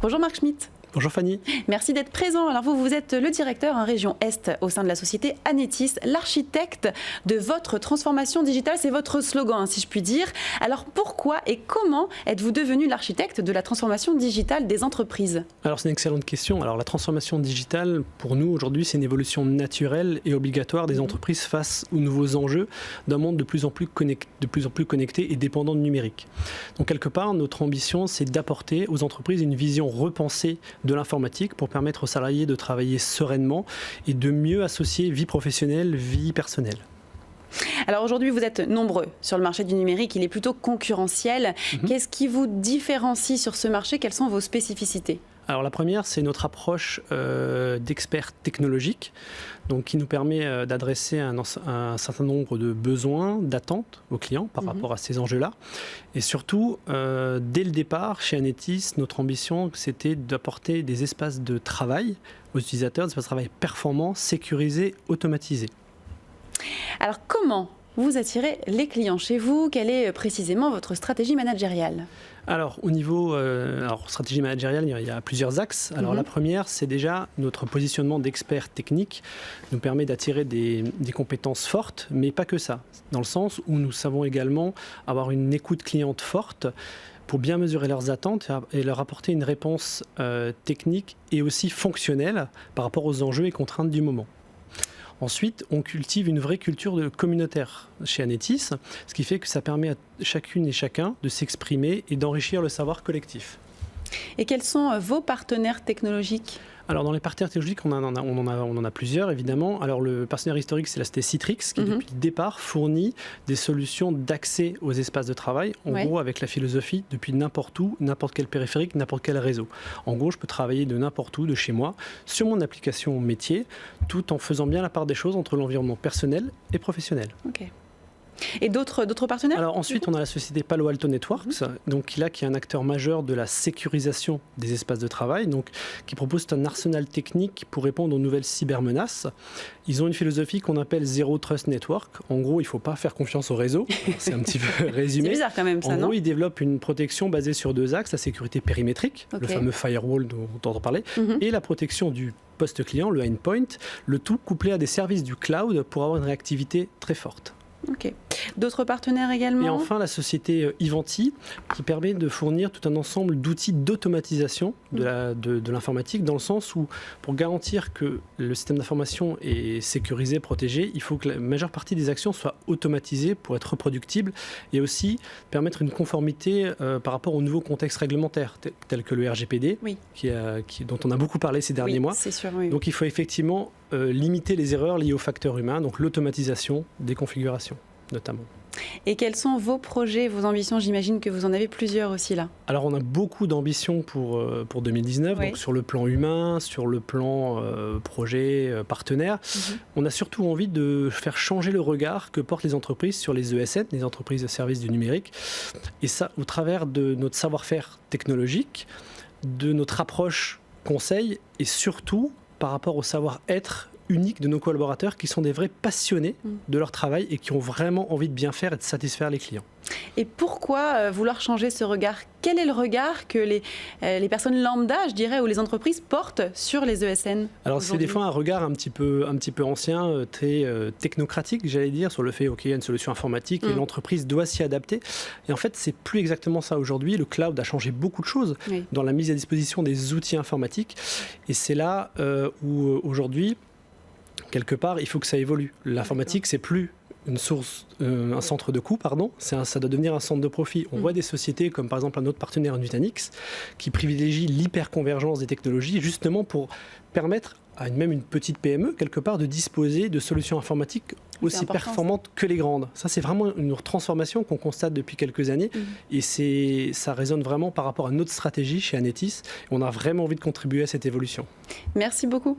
Bonjour Marc Schmitt. Bonjour Fanny. Merci d'être présent. Alors vous êtes le directeur en région Est au sein de la société Anetis, l'architecte de votre transformation digitale. C'est votre slogan, si je puis dire. Alors pourquoi et comment êtes-vous devenu l'architecte de la transformation digitale des entreprises ? Alors c'est une excellente question. Alors la transformation digitale, pour nous aujourd'hui, c'est une évolution naturelle et obligatoire des entreprises face aux nouveaux enjeux d'un monde de plus en plus connecté et dépendant de numérique. Donc quelque part, notre ambition, c'est d'apporter aux entreprises une vision repensée de l'informatique pour permettre aux salariés de travailler sereinement et de mieux associer vie professionnelle, vie personnelle. Alors aujourd'hui, vous êtes nombreux sur le marché du numérique, il est plutôt concurrentiel. Qu'est-ce qui vous différencie sur ce marché ? Quelles sont vos spécificités ? Alors la première, c'est notre approche d'expert technologique, donc qui nous permet d'adresser un certain nombre de besoins, d'attentes aux clients par rapport à ces enjeux-là. Et surtout, dès le départ, chez Anetis, notre ambition, c'était d'apporter des espaces de travail aux utilisateurs, des espaces de travail performants, sécurisés, automatisés. Alors comment vous attirez les clients chez vous ? Quelle est précisément votre stratégie managériale ? Alors, au niveau stratégie managériale, il y a plusieurs axes. Alors, la première, c'est déjà notre positionnement d'expert technique nous permet d'attirer des compétences fortes, mais pas que ça. Dans le sens où nous savons également avoir une écoute cliente forte pour bien mesurer leurs attentes et leur apporter une réponse technique et aussi fonctionnelle par rapport aux enjeux et contraintes du moment. Ensuite, on cultive une vraie culture de communautaire chez Anetis, ce qui fait que ça permet à chacune et chacun de s'exprimer et d'enrichir le savoir collectif. Et quels sont vos partenaires technologiques ? Alors dans les partenaires technologiques, on en a plusieurs évidemment. Alors le partenaire historique, c'est la société Citrix qui depuis le départ fournit des solutions d'accès aux espaces de travail. En gros, avec la philosophie depuis n'importe où, n'importe quel périphérique, n'importe quel réseau. En gros, je peux travailler de n'importe où, de chez moi, sur mon application métier, tout en faisant bien la part des choses entre l'environnement personnel et professionnel. Ok. Et d'autres partenaires ? Alors ensuite, on a la société Palo Alto Networks, donc qui est un acteur majeur de la sécurisation des espaces de travail, donc qui propose un arsenal technique pour répondre aux nouvelles cybermenaces. Ils ont une philosophie qu'on appelle Zero Trust Network. En gros, il ne faut pas faire confiance au réseau. C'est un petit peu résumé. C'est bizarre quand même, ça, non ? En gros, ils développent une protection basée sur deux axes, la sécurité périmétrique, le fameux firewall dont on parlait, et la protection du poste client, le endpoint, le tout couplé à des services du cloud pour avoir une réactivité très forte. Ok. D'autres partenaires également ? Et enfin, la société Ivanti, qui permet de fournir tout un ensemble d'outils d'automatisation de l'informatique, dans le sens où, pour garantir que le système d'information est sécurisé, protégé, il faut que la majeure partie des actions soient automatisées pour être reproductibles et aussi permettre une conformité par rapport aux nouveaux contextes réglementaires, tels que le RGPD, dont on a beaucoup parlé ces derniers mois. C'est sûr, Donc il faut effectivement limiter les erreurs liées aux facteurs humains, donc l'automatisation des configurations notamment. Et quels sont vos projets, vos ambitions ? J'imagine que vous en avez plusieurs aussi là. Alors on a beaucoup d'ambitions pour 2019, donc sur le plan humain, sur le plan projet, partenaire. On a surtout envie de faire changer le regard que portent les entreprises sur les ESN, les entreprises de services du numérique. Et ça, au travers de notre savoir-faire technologique, de notre approche conseil et surtout par rapport au savoir-être unique de nos collaborateurs qui sont des vrais passionnés de leur travail et qui ont vraiment envie de bien faire et de satisfaire les clients. Et pourquoi vouloir changer ce regard ? Quel est le regard que les personnes lambda, je dirais, ou les entreprises portent sur les ESN ? Alors c'est des fois un regard un petit peu ancien, très technocratique, j'allais dire, sur le fait il y a une solution informatique et l'entreprise doit s'y adapter. Et en fait, c'est plus exactement ça aujourd'hui. Le cloud a changé beaucoup de choses dans la mise à disposition des outils informatiques. Et c'est là où aujourd'hui, quelque part, il faut que ça évolue. L'informatique, c'est plus un centre de coût, ça doit devenir un centre de profit. On voit des sociétés comme par exemple un autre partenaire Nutanix qui privilégie l'hyperconvergence des technologies justement pour permettre à même une petite PME quelque part de disposer de solutions informatiques aussi performantes que les grandes. Ça, c'est vraiment une transformation qu'on constate depuis quelques années et ça résonne vraiment par rapport à notre stratégie chez Anetis. On a vraiment envie de contribuer à cette évolution. Merci beaucoup.